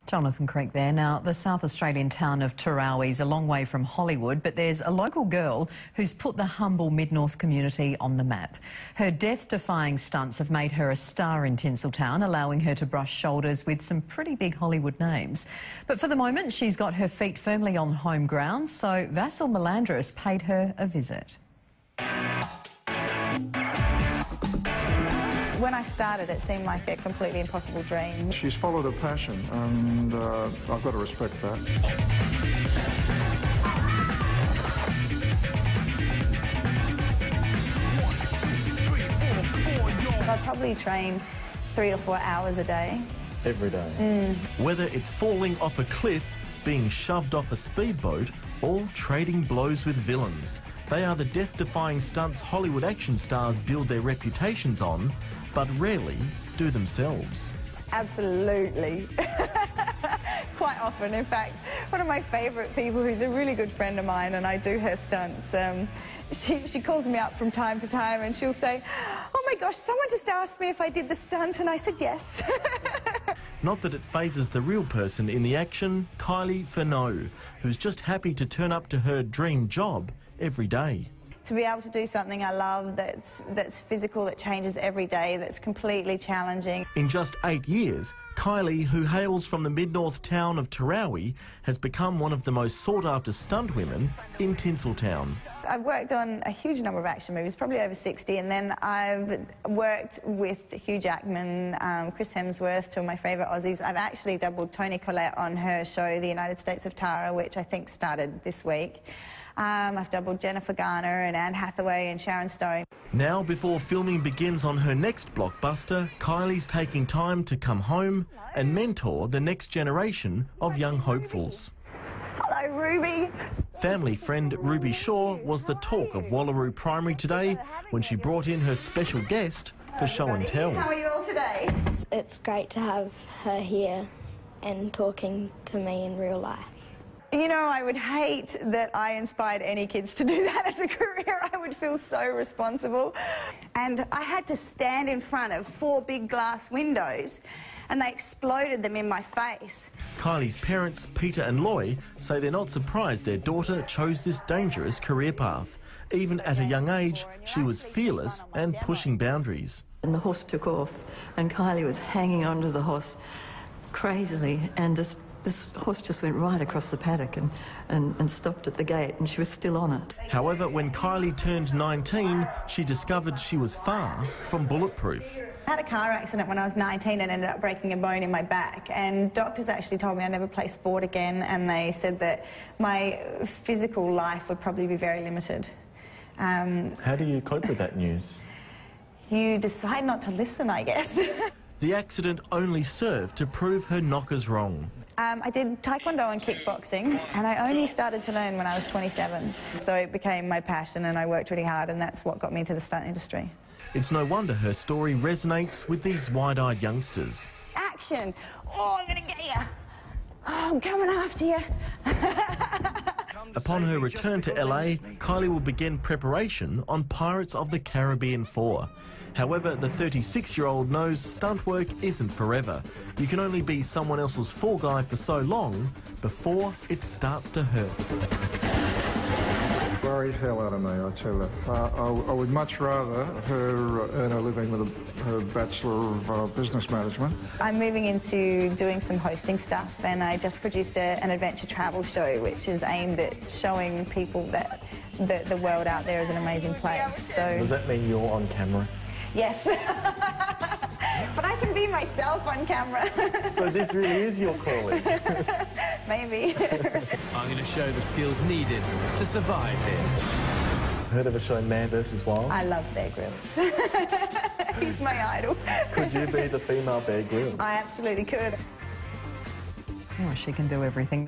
Jonathan Creek there. Now, the South Australian town of Tarawa is a long way from Hollywood, but there's a local girl who's put the humble Mid-North community on the map. Her death-defying stunts have made her a star in Tinseltown, allowing her to brush shoulders with some pretty big Hollywood names. But for the moment, she's got her feet firmly on home ground, so Vassal Melandris paid her a visit. When I started, it seemed like a completely impossible dream. She's followed her passion, and I've got to respect that. I probably train 3 or 4 hours a day. Every day? Whether it's falling off a cliff, being shoved off a speedboat, or trading blows with villains, they are the death-defying stunts Hollywood action stars build their reputations on, but rarely do themselves. Absolutely. Quite often. In fact, one of my favourite people, who's a really good friend of mine, and I do her stunts, she calls me up from time to time and she'll say, "Oh my gosh, someone just asked me if I did the stunt," and I said yes. Not that it phases the real person in the action, Kylie Furneaux, who's just happy to turn up to her dream job every day. To be able to do something I love that's physical, that changes every day, that's completely challenging. In just 8 years, Kylie, who hails from the mid-north town of Tarawa, has become one of the most sought-after stunt women in Tinseltown. I've worked on a huge number of action movies, probably over 60, and then I've worked with Hugh Jackman, Chris Hemsworth, two of my favourite Aussies. I've actually doubled Toni Collette on her show, The United States of Tara, which I think started this week. I've doubled Jennifer Garner and Anne Hathaway and Sharon Stone. Now, before filming begins on her next blockbuster, Kylie's taking time to come home and mentor the next generation of young hopefuls. Hello, Ruby. Family friend Ruby Shaw was the talk of Wallaroo Primary today when she brought in her special guest for show and tell. How are you all today? It's great to have her here and talking to me in real life. You know, I would hate that I inspired any kids to do that as a career. I would feel so responsible. And I had to stand in front of 4 big glass windows, and they exploded them in my face. Kylie's parents, Peter and Loy, say they're not surprised their daughter chose this dangerous career path. Even at a young age, she was fearless and pushing boundaries. And the horse took off, and Kylie was hanging onto the horse crazily, and this horse just went right across the paddock and stopped at the gate, and she was still on it. However, when Kylie turned 19, she discovered she was far from bulletproof. I had a car accident when I was 19 and ended up breaking a bone in my back, and doctors actually told me I'd never play sport again, and they said that my physical life would probably be very limited. How do you cope with that news? You decide not to listen, I guess. The accident only served to prove her knockers wrong. I did taekwondo and kickboxing, and I only started to learn when I was 27. So it became my passion, and I worked really hard, and that's what got me into the stunt industry. It's no wonder her story resonates with these wide-eyed youngsters. Action! Oh, I'm gonna get you! Oh, I'm coming after you! Upon her return to LA, Kylie will begin preparation on Pirates of the Caribbean 4. However, the 36-year-old knows stunt work isn't forever. You can only be someone else's fall guy for so long before it starts to hurt. Worried hell out of me, I tell you. I would much rather her earn a living with her Bachelor of Business Management. I'm moving into doing some hosting stuff, and I just produced an adventure travel show which is aimed at showing people that the world out there is an amazing place. So Does that mean you're on camera? yes. But I can be myself on camera. So this really is your calling? Maybe. I'm going to show the skills needed to survive here. Heard of a show, Man vs. Wild? I love Bear Grylls. He's my idol. Could you be the female Bear Grylls? I absolutely could. Oh, she can do everything.